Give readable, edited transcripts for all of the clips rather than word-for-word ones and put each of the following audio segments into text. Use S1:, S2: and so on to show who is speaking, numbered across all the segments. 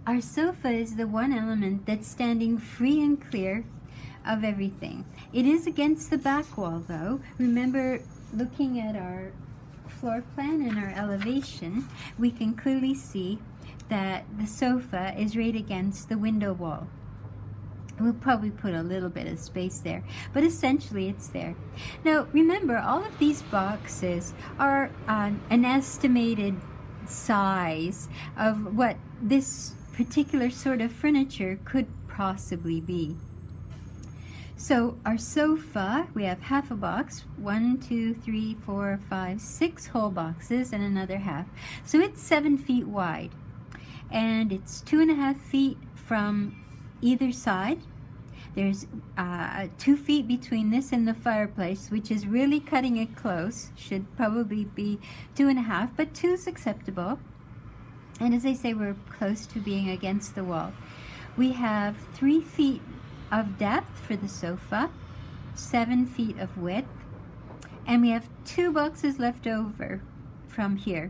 S1: Our sofa is the one element that's standing free and clear of everything. It is against the back wall though. Remember, looking at our floor plan and our elevation, we can clearly see that the sofa is right against the window wall. We'll probably put a little bit of space there, but essentially it's there. Now remember, all of these boxes are an estimated size of what this particular sort of furniture could possibly be. So our sofa, we have half a box, 1, 2, 3, 4, 5, 6 whole boxes and another half. So it's 7 feet wide, and it's 2.5 feet from either side. There's 2 feet between this and the fireplace, which is really cutting it close. Should probably be 2.5, but 2 is acceptable. And as I say, we're close to being against the wall. We have 3 feet of depth for the sofa, 7 feet of width, and we have 2 boxes left over from here.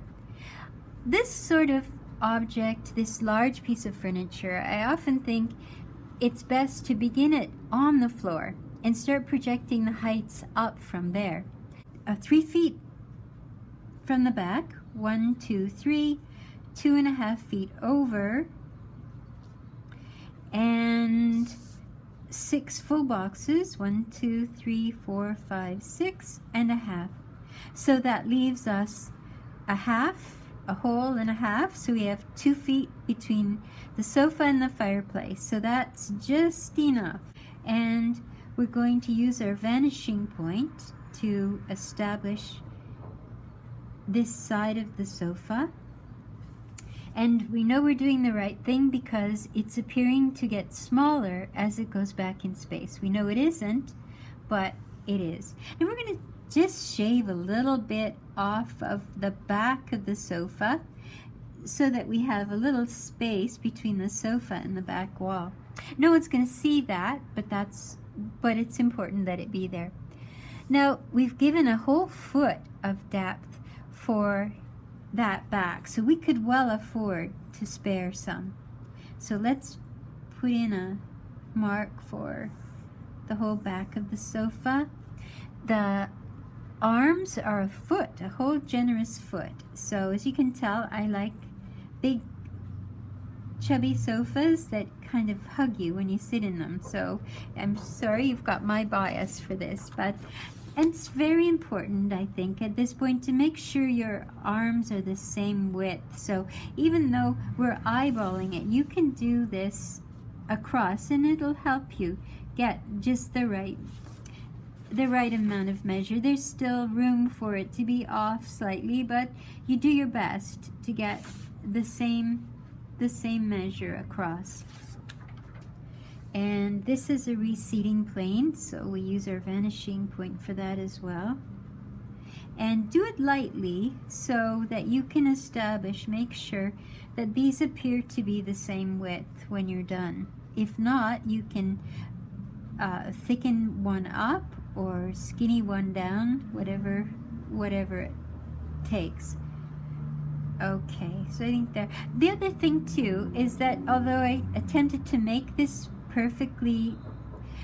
S1: This sort of object, this large piece of furniture, I often think it's best to begin it on the floor and start projecting the heights up from there. 3 feet from the back, 1, 2, 3, 2.5 feet over, and 6 full boxes, 1, 2, 3, 4, 5, 6 and a half. So that leaves us a half, a whole and a half. So we have 2 feet between the sofa and the fireplace. So that's just enough. And we're going to use our vanishing point to establish this side of the sofa. And we know we're doing the right thing because it's appearing to get smaller as it goes back in space. We know it isn't, but it is. And we're going to just shave a little bit off of the back of the sofa so that we have a little space between the sofa and the back wall. No one's going to see that, but it's important that it be there. Now, we've given a whole foot of depth for that back, so we could well afford to spare some. So let's put in a mark for the whole back of the sofa. The arms are a foot, a whole generous foot. So as you can tell, I like big chubby sofas that kind of hug you when you sit in them. So I'm sorry you've got my bias for this, but and it's very important, I think, at this point to make sure your arms are the same width. So even though we're eyeballing it, you can do this across and it'll help you get just the right amount of measure. There's still room for it to be off slightly, but you do your best to get the same measure across. And this is a receding plane, so we use our vanishing point for that as well. And do it lightly so that you can make sure that these appear to be the same width when you're done. If not, you can thicken one up or skinny one down, whatever it takes. Okay, so I think there. The other thing too is that although I attempted to make this perfectly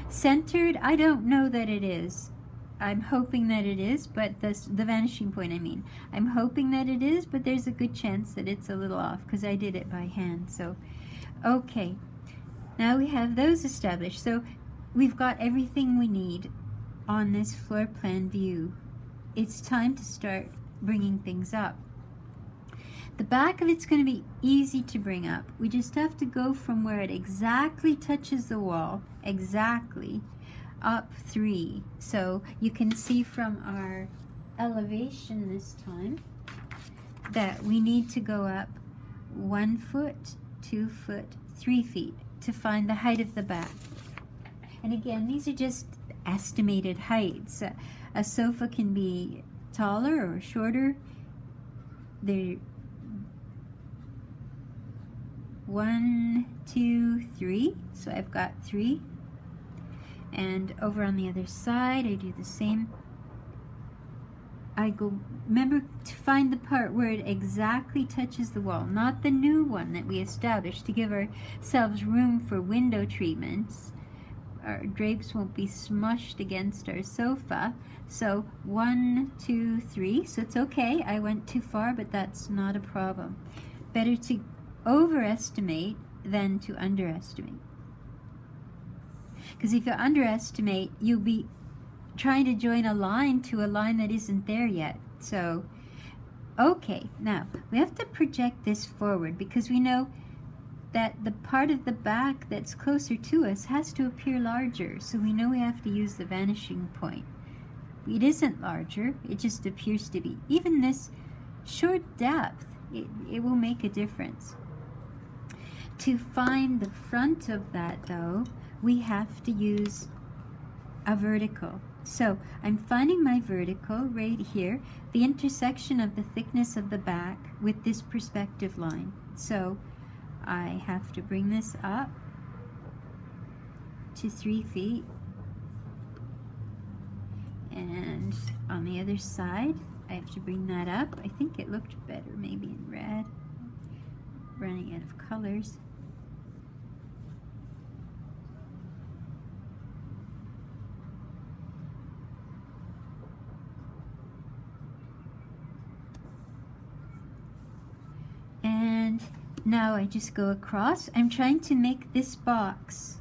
S1: centered, I don't know that it is. I'm hoping that it is, but the vanishing point, I mean. I'm hoping that it is, but there's a good chance that it's a little off because I did it by hand. So, okay. Now we have those established. So we've got everything we need on this floor plan view. It's time to start bringing things up. The back of it's going to be easy to bring up. We just have to go from where it exactly touches the wall, exactly, up 3. So you can see from our elevation this time that we need to go up 1 foot, 2 foot, 3 feet to find the height of the back. And again, these are just estimated heights. A sofa can be taller or shorter. They're 1, 2, 3. So I've got 3. And over on the other side, I do the same. I go, remember to find the part where it exactly touches the wall, not the new one that we established to give ourselves room for window treatments. Our drapes won't be smushed against our sofa. So 1, 2, 3. So it's okay. I went too far, but that's not a problem. Better to overestimate than to underestimate. Because if you underestimate, you'll be trying to join a line to a line that isn't there yet. So, okay, now we have to project this forward because we know that the part of the back that's closer to us has to appear larger. So we know we have to use the vanishing point. It isn't larger, it just appears to be. Even this short depth, it will make a difference. To find the front of that though, we have to use a vertical. So I'm finding my vertical right here, the intersection of the thickness of the back with this perspective line. So I have to bring this up to 3 feet. And on the other side, I have to bring that up. I think it looked better maybe in red. Running out of colors. And now I just go across. I'm trying to make this box.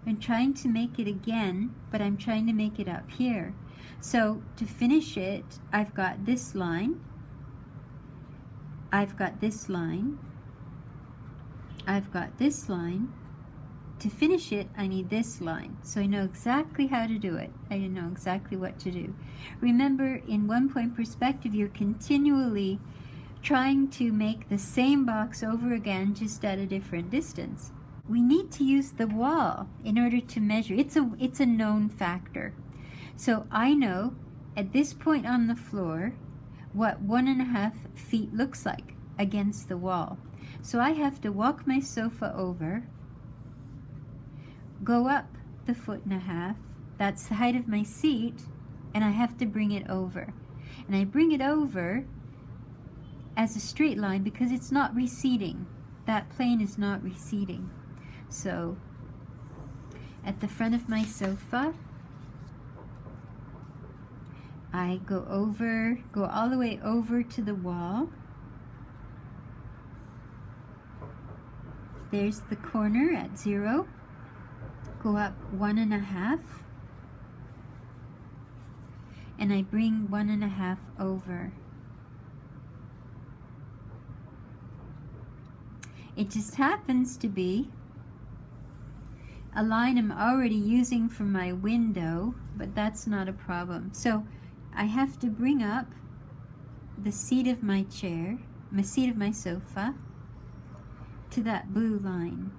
S1: I'm trying to make it again, but I'm trying to make it up here. So to finish it, I've got this line. I've got this line. I've got this line. To finish it, I need this line. So I know exactly how to do it. I know exactly what to do. Remember, in one-point perspective, you're continually trying to make the same box over again, just at a different distance. We need to use the wall in order to measure. It's a known factor. So I know at this point on the floor what 1.5 feet looks like against the wall. So I have to walk my sofa over, go up the 1.5 feet, that's the height of my seat, and I have to bring it over. And I bring it over as a straight line because it's not receding. That plane is not receding. So at the front of my sofa, I go all the way over to the wall. There's the corner at 0. Go up 1.5, and I bring 1.5 over. It just happens to be a line I'm already using from my window, but that's not a problem. So I have to bring up the seat of my chair, my seat of my sofa, to that blue line.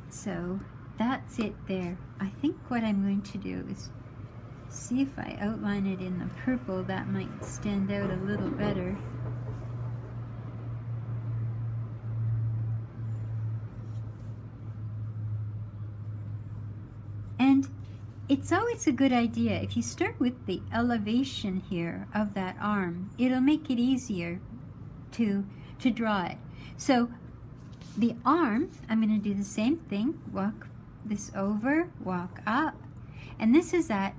S1: So that's it there. I think what I'm going to do is see if I outline it in the purple. That might stand out a little better. And it's always a good idea, if you start with the elevation here of that arm, it'll make it easier to draw it. So the arm, I'm going to do the same thing, walk this over, walk up, and this is at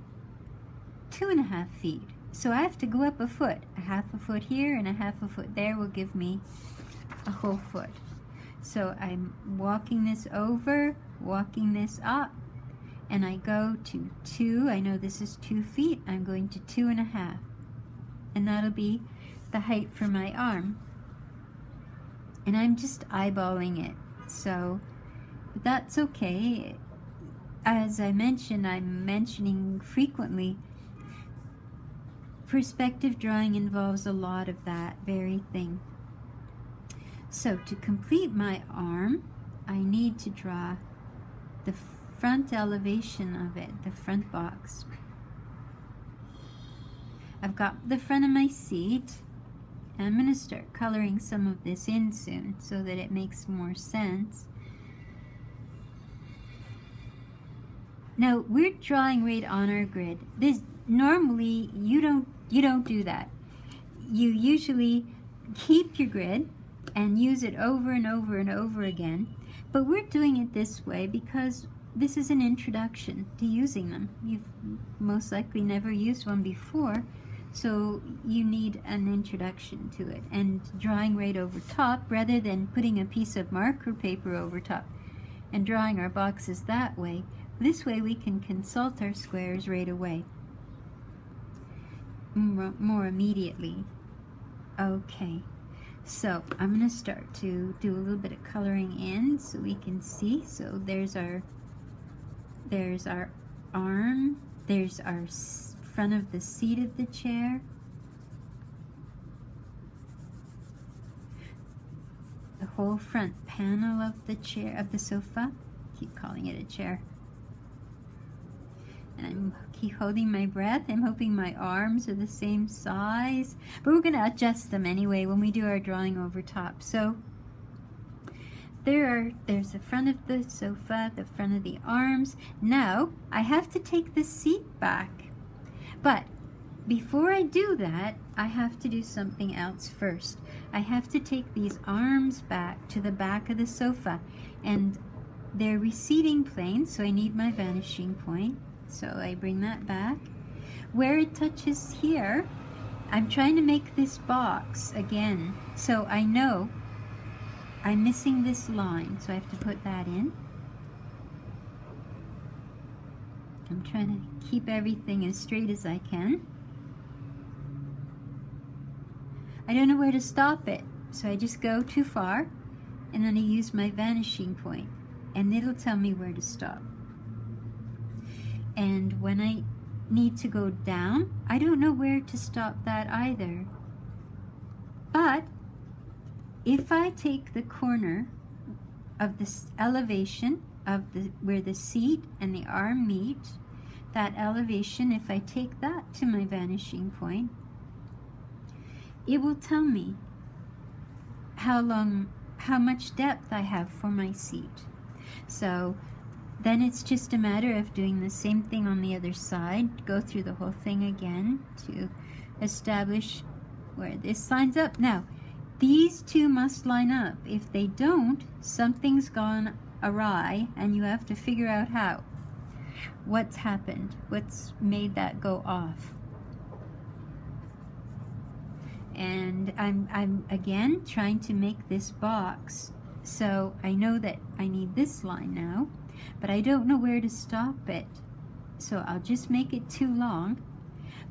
S1: 2.5 feet. So I have to go up a foot. 1/2 foot here and 1/2 foot there will give me a whole foot. So I'm walking this over, walking this up, and I go to 2. I know this is 2 feet. I'm going to 2.5. And that'll be the height for my arm. And I'm just eyeballing it. So that's okay. As I mentioned, I'm mentioning frequently, perspective drawing involves a lot of that very thing. So to complete my arm, I need to draw the front elevation of it, the front box. I've got the front of my seat. I'm going to start coloring some of this in soon so that it makes more sense. Now we're drawing right on our grid. This normally you don't do that. You usually keep your grid and use it over and over and over again. But we're doing it this way because this is an introduction to using them. You've most likely never used one before, so you need an introduction to it. And drawing right over top rather than putting a piece of marker paper over top and drawing our boxes that way. This way we can consult our squares right away, more immediately. Okay, so I'm going to start to do a little bit of coloring in so we can see. So there's our arm, there's our front of the seat of the chair, the whole front panel of the chair, of the sofa. Keep calling it a chair. And I keep holding my breath. I'm hoping my arms are the same size, but we're going to adjust them anyway when we do our drawing over top. So there's the front of the sofa, the front of the arms. Now I have to take the seat back, but before I do that, I have to do something else first. I have to take these arms back to the back of the sofa, and they're receding planes, so I need my vanishing point. So I bring that back. Where it touches here, I'm trying to make this box again. So I know I'm missing this line, so I have to put that in. I'm trying to keep everything as straight as I can. I don't know where to stop it, so I just go too far, and then I use my vanishing point, and it'll tell me where to stop. And when I need to go down, I don't know where to stop that either. But if I take the corner of this elevation of where the seat and the arm meet, that elevation, if I take that to my vanishing point, it will tell me how much depth I have for my seat. So then it's just a matter of doing the same thing on the other side, go through the whole thing again to establish where this lines up. Now, these two must line up. If they don't, something's gone awry, and you have to figure out how. What's happened? What's made that go off? And I'm again trying to make this box, so I know that I need this line now, but I don't know where to stop it, so I'll just make it too long.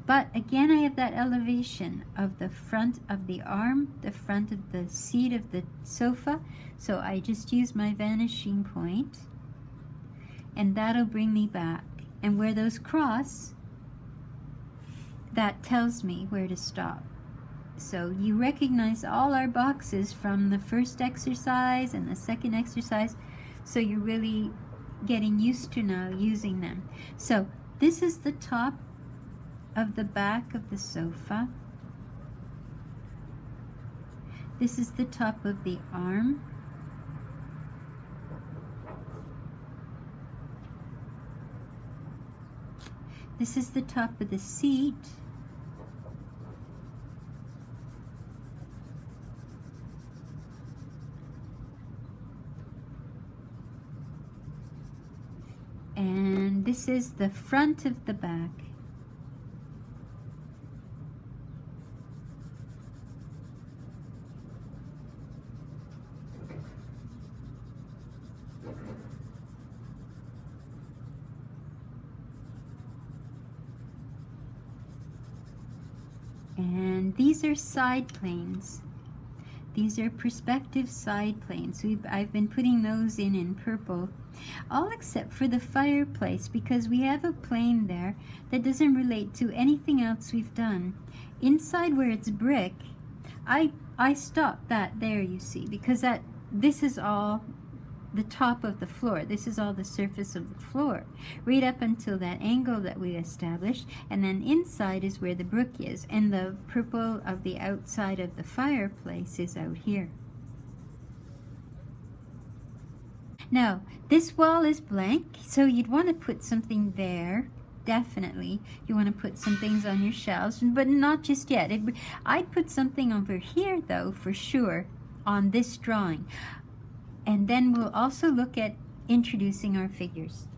S1: But again, I have that elevation of the front of the arm, the front of the seat of the sofa, so I just use my vanishing point, and that'll bring me back. And where those cross, that tells me where to stop. So you recognize all our boxes from the first exercise and the second exercise, so you're really getting used to now using them. So this is the top of the back of the sofa. This is the top of the arm. This is the top of the seat. And this is the front of the back. And these are side planes. These are perspective side planes. I've been putting those in purple, all except for the fireplace, because we have a plane there that doesn't relate to anything else we've done. Inside where it's brick, I stopped that there, you see, because this is all the top of the floor. This is all the surface of the floor, right up until that angle that we established, and then inside is where the brook is, and the purple of the outside of the fireplace is out here. Now, this wall is blank, so you'd want to put something there. Definitely. You want to put some things on your shelves, but not just yet. I'd put something over here, though, for sure, on this drawing. And then we'll also look at introducing our figures.